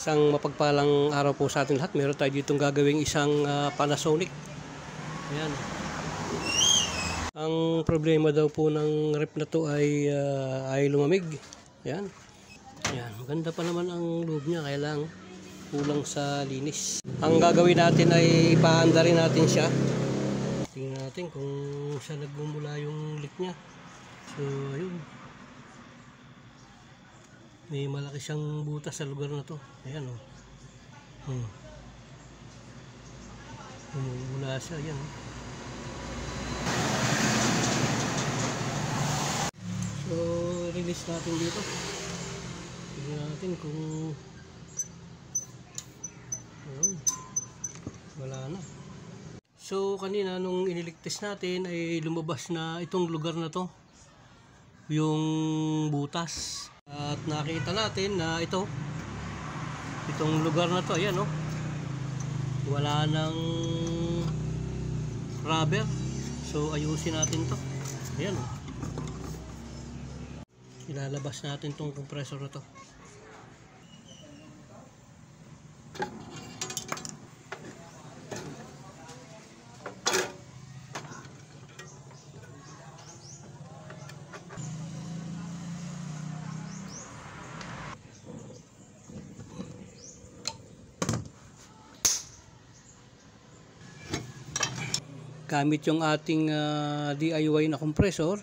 Isang mapagpalang araw po sa ating lahat. Meron tayo ditong gagawing isang Panasonic. Ayan. Ang problema daw po ng rep na to ay lumamig. Ayan. Ayan. Maganda pa naman ang loob niya. Kaya lang kulang sa linis. Ang gagawin natin ay ipaanda rin natin siya. Tingnan natin kung saan nagmumula yung leak niya. So ayun. May malaki siyang butas sa lugar na to. Ayan o. Mula siya. Ayan o. So, release natin dito. Tignan natin kung ayun. Wala na. So, kanina nung iniligtas natin ay lumabas na itong lugar na to. Yung butas. At nakita natin na itong lugar na to, ayan o, wala nang rubber. So ayusin natin to. Ayan o, ilalabas natin tong compressor na to. Gamit yung ating DIY na compressor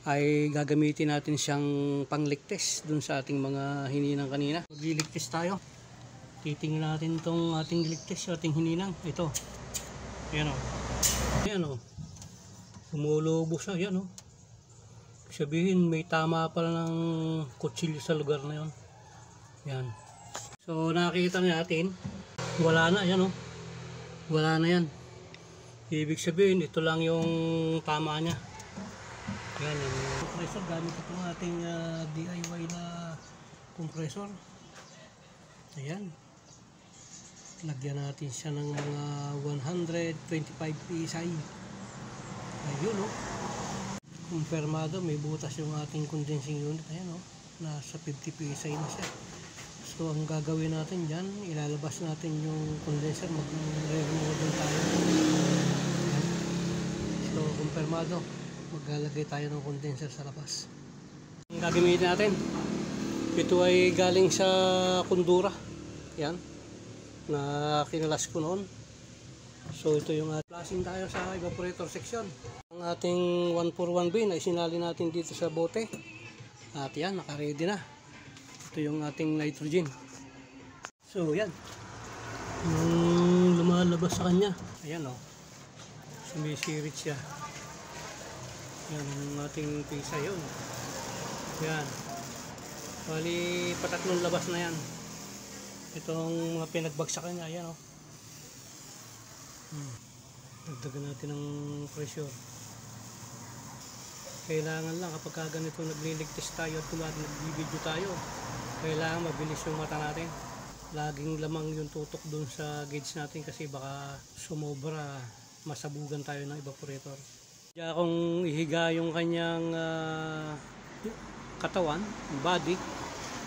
ay gagamitin natin siyang pangligtas dun sa ating mga hininang kanina. Magliligtas tayo. Titingnan natin tong ating ligtas, ating hininang. Ito. Ayan o. Ayan o. Lumulubos na. Ayan o. Sabihin may tama pala ng kutsilyo sa lugar na yon. Ayan. So nakikita natin. Wala na. Ayan o. Wala na yan. Ibig sabihin, ito lang yung tama niya. Yan, yung compressor. Gamit ito ng ating DIY na compressor. Ayan. Lagyan natin siya ng mga 125 PSI. Ayun, o. Kumpirmado, may butas yung ating condensing unit. Ayan, o. Nasa 50 PSI na siya. So, ang gagawin natin dyan, ilalabas natin yung condenser. Mag-remove tayo. So, kumpirmado, maglalagay tayo ng condenser sa labas. Ang gagamitin natin, ito ay galing sa Kundura. Yan, na kinalas ko noon. So, ito yung flashing tayo sa evaporator section. Ang ating 141B na isinali natin dito sa bote. At yan, naka-ready na. Ito yung ating nitrogen. So, yan. Yung lumalabas sa kanya. Ayan o. Sumisirit siya. Yan yung ating pisa yun. Yan. Bali, patatlong labas na yan. Itong mga pinagbagsakan niya. Ayan o. Dagdagan natin ng pressure. Kailangan lang kapag ganito nagliligtas tayo at nagbibideo tayo, kailangan mabilis yung mata natin. Laging lamang yung tutok dun sa gauge natin kasi baka sumobra, masabugan tayo ng evaporator. Kaya kung ihiga yung kanyang katawan, body,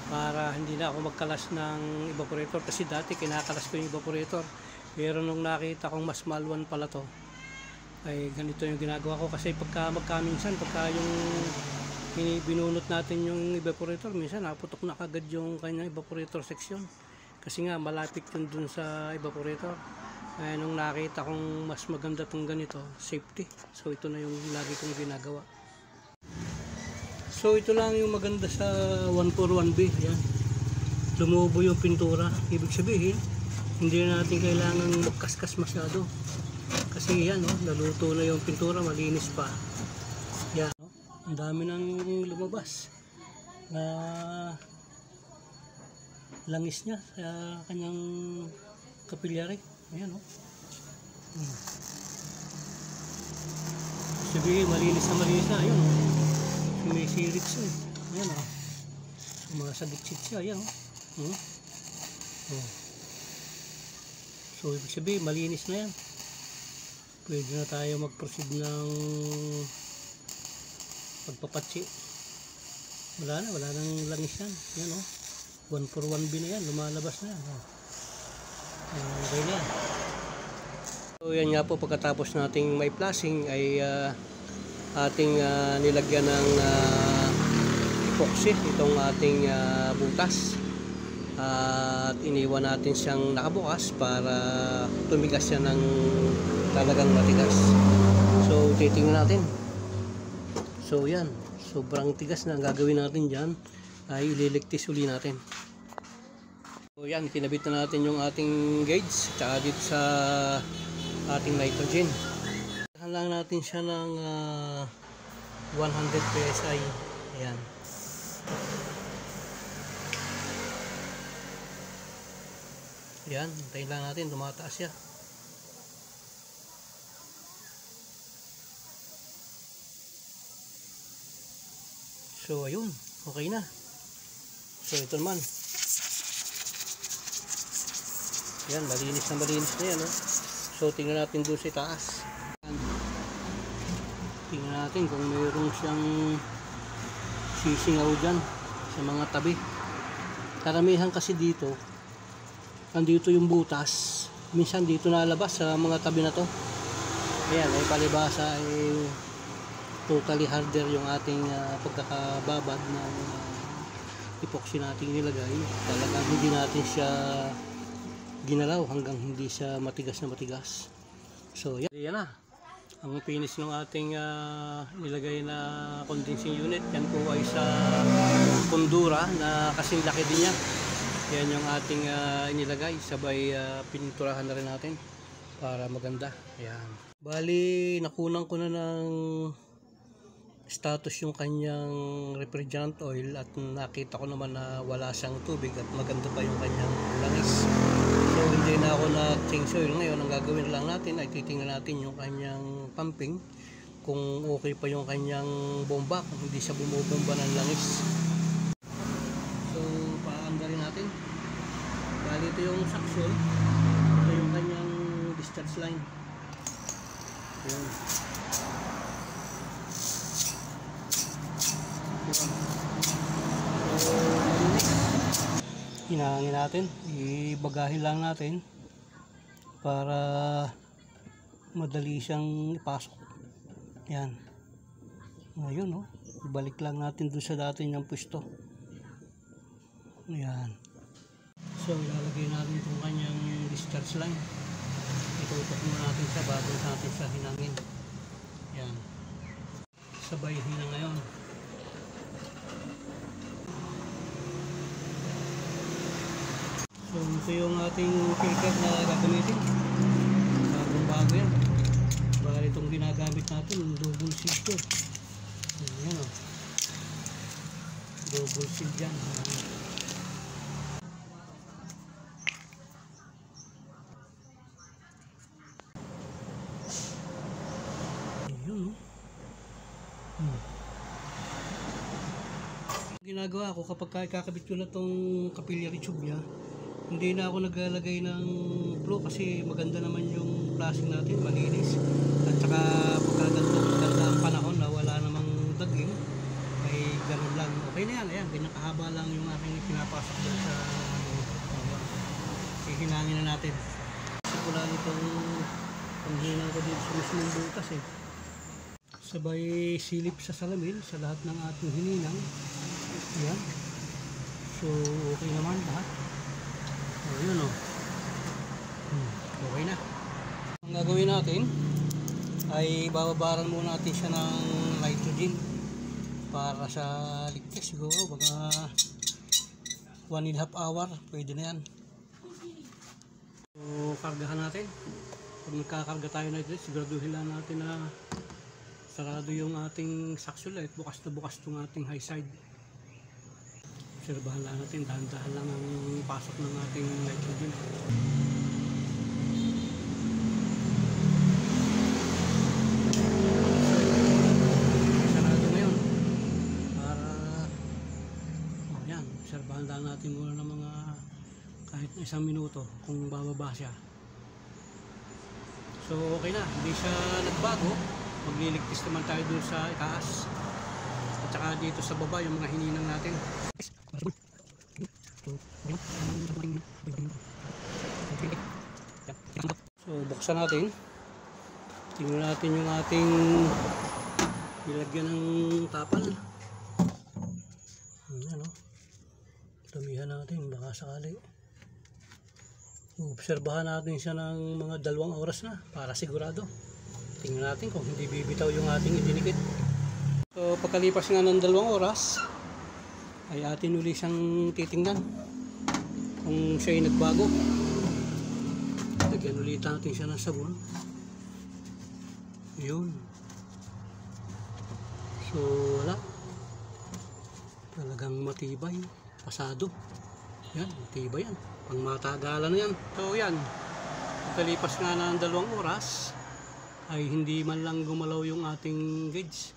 para hindi na ako magkalas ng evaporator. Kasi dati kinakalas ko yung evaporator. Pero nung nakita kong mas malwan pala to, ay ganito yung ginagawa ko. Kasi pagka yung binunot natin yung evaporator, minsan naputok na kagad yung kanyang evaporator section. Kasi nga malapit yun dun sa evaporator. Ay, nung nakita kong mas maganda tong ganito, safety. So ito na yung lagi kong ginagawa. So ito lang yung maganda sa 141B. Ayan. Lumubo yung pintura. Ibig sabihin, hindi na natin kailangan magkaskas masyado. Kasi yan, naluto na yung pintura, malinis pa. Yan, ang dami nang lumabas na langis niya sa kanyang capillary. Ayan, sabihin, malinis na. Ayun, sumisirit siya. Ayan, sumasagit siya. Ayan, So, ibig sabihin, malinis na yan. Pwede na tayo mag-proceed ng pagpapatsi. Wala nang langis yan. Yan 1 for 1B na yan, lumalabas na yan. Okay na yan. So yan nga po, pagkatapos nating may flashing ay ating nilagyan ng epoxy itong ating butas at iniwan natin siyang nakabukas para tumigas siya ng talagang matigas. So titingnan natin. So yan, sobrang tigas na. Ang gagawin natin dyan ay ililigtis uli natin. So yan, kinabit na natin yung ating gauge tsaka dito sa ating nitrogen. Lang natin siya ng 100 PSI. Ayan. Ayan, hintayin lang natin, tumataas siya. So ayun, okay na. So ito naman. Ayan, malinis na yan. So tingnan natin doon sa taas. Tingnan natin kung mayroong siyang sisingaw dyan sa mga tabi. Karamihan kasi dito, andito yung butas. Minsan dito nalabas sa mga tabi na to. Ayan, ay palibasa ay totally harder yung ating pagkakababad ng epoxy natin nilagay. Talagang hindi natin siya ginalaw hanggang hindi siya matigas na matigas. So yan na ang finish ng ating nilagay na condensing unit. Yan po ay sa Kondura na kasing laki din niya. Yan yung ating inilagay, sabay pininturahan na rin natin para maganda. Yan, bali nakunan ko na ng status yung kanyang refrigerant oil at nakita ko naman na wala siyang tubig at maganda pa yung kanyang langis. So hindi na ako na change oil. Ngayon ang gagawin lang natin ay titingnan natin yung kanyang pumping, kung okay pa yung kanyang bomba, kung hindi siya bumubomba ng langis. So paanda rin natin. Bali ito yung suction, ito yung kanyang discharge line. Ayan. Hinahangin natin, ibagahin lang natin para madali siyang ipasok. Yan. Ngayon, ibalik lang natin doon sa dati niyang pwesto. Yan. So ilalagay natin itong kanyang discharge line. Itutok muna natin siya bago natin siya hinangin. Yan. Sabay hinang ngayon. So ito yung ating filter na gagamitin. Bagong bago yan. Bali itong ginagamit natin, double seal to. Ayan o. Double seal dyan. Ayan o. Ginagawa ko kapag kakabit ko na itong capillary tube niya, hindi na ako naglalagay ng flow kasi maganda naman yung flashing natin, malinis. At saka pagkaganto, maganda ang panahon na wala namang daging, ay ganun lang. Okay na yan, ayan, ganyan kahaba lang yung aking pinapasok dyan sa hihinangin na natin. Kasi ko lang itong panghinang ko dito sa mismong butas eh. Sabay silip sa salamin sa lahat ng ating hininang. Ayan. So okay naman lahat. O yun o. Okay na. Ang gagawin natin ay bababaran muna natin siya ng nitrogen para sa ligtas. Siguro baka 1.5 hour pwede na yan. So kargahan natin. Pag nagkakarga tayo na ito, siguraduhin lang natin na sarado yung ating suction light. Bukas na bukas itong ating high side. Obserbahan lang natin, dahan-dahan lang ang pasok ng ating nitrogen. Sarado ngayon para yan, obserbahan lang natin muna ng mga kahit na 1 minuto kung bababa siya. So okay na, hindi siya nagbago. Magliligtis naman tayo dun sa itaas at saka dito sa baba yung mga hininang natin. So buksan natin. Tingnan natin yung ating nilagyan ng tapal. Ayan o. Damihan natin baka sakali. Obserbahan natin siya ng mga 2 oras na para sigurado. Tingnan natin kung hindi bibitaw yung ating idinikit. So pagkalipas nga ng 2 oras ay atin uli siyang titingnan kung siya ay nagbago. Lagyan ulit natin siya ng sabon. Yun. So wala. Talagang matibay. Pasado. Yan, matibay yan. Pang matagalan na yan. So yan. Pagkalipas nga ng 2 oras ay hindi man lang gumalaw yung ating gauge.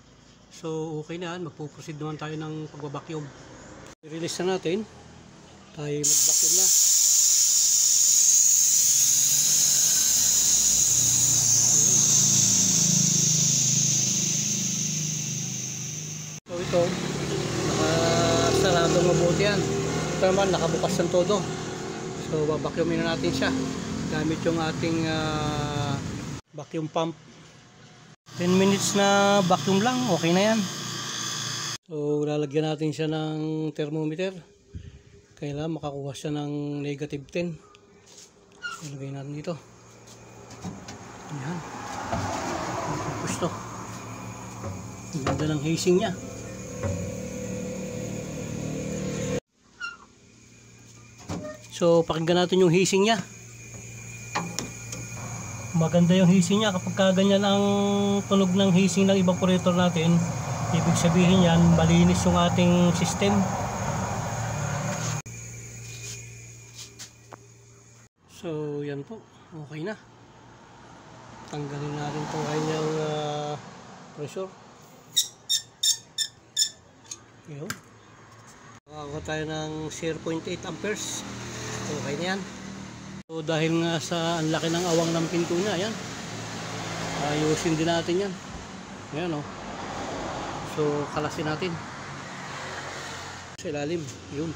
So okay na yan. Magpuproceed naman tayo ng pagbabakyum. I-release na natin. Tayo magbakyum na. So ito, nakasarado mabuti yan. Ito naman nakabukas ng todo. So babakyumin na natin siya gamit yung ating vacuum pump. 10 minutes na vacuum lang, okay na yan. So lalagyan natin siya ng thermometer. Kailangan makakuha siya ng -10. So lagay natin dito. Ayan. Gusto. Ang ganda ng hazing niya. So pakinggan natin yung hazing niya. Maganda yung hazing niya kapag ganyan ang tunog ng hazing ng evaporator natin. Ibig sabihin yan, malinis yung ating system. So yan po, okay na. Tanggalin natin po kanyang pressure. Yun. Makakuha tayo ng 0.8 amperes. Okay na yan. So dahil nga sa ang laki ng awang ng pinto niya, yan. Ayusin din natin yan. Ayan o. So kalasin natin. Sa ilalim. Yun.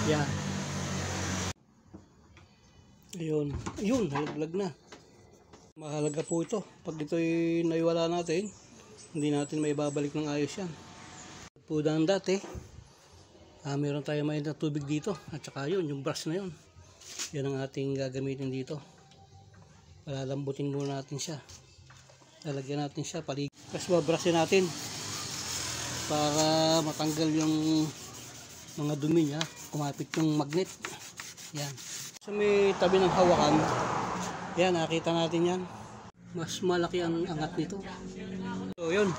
Yan. Ayun. Ayun. Halaglag na. Mahalaga po ito. Pag ito'y naiwala natin, hindi natin may babalik ng ayos yan. Po dahil dati, meron tayo mainit na tubig dito. At saka yun, yung brush na yun. Yan ang ating gagamitin dito. Palalambutin muna natin siya. Lalagyan natin siya palig. Tapos babrushin natin para matanggal yung mga dumi niya. Kumapit yung magnet. Yan. Sa may tabi ng hawakan, yan, nakita natin yan. Mas malaki ang angat nito. So yun.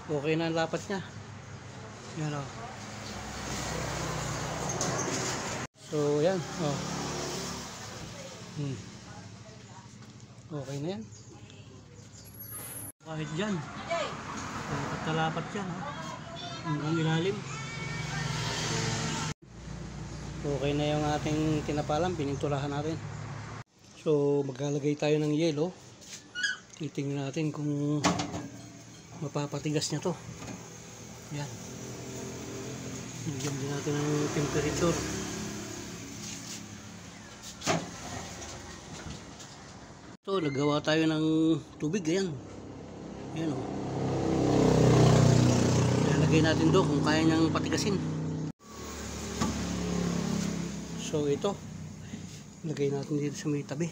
Okay na ang lapat niya. Yan o. So yan. O. Okay na yan. Kahit dyan. Lapat yan. Hanggang ilalim. Okay na yung ating tinapalan. Pininturahan natin. So maglalagay tayo ng yelo. Titingnan natin kung mapapatigas niya to. Yan. Bigyan din natin ng temperature. Ito, nagawa tayo ng tubig. Ayan. Ayan o. Lalagay natin doon kung kaya niyang patigasin. So ito, lagay natin dito sa may tabi.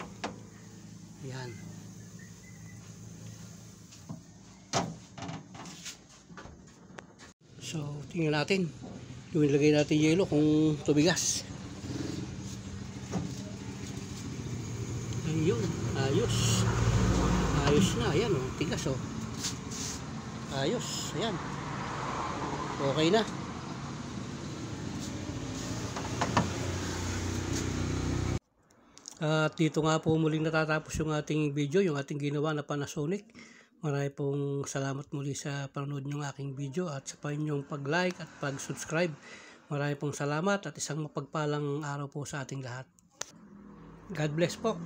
Ayan. So tingnan natin. Yung ilagay natin yelo kung tubigas. Ayun, ayos. Ayos na, ayan o, tigas o. Ayos, ayan. Okay na. At dito nga po muling natatapos yung ating video, yung ating ginawa na Panasonic. Marami pong salamat muli sa panonood ng aking video at sa inyong pag-like at pag-subscribe. Marami pong salamat at isang mapagpalang araw po sa ating lahat. God bless po.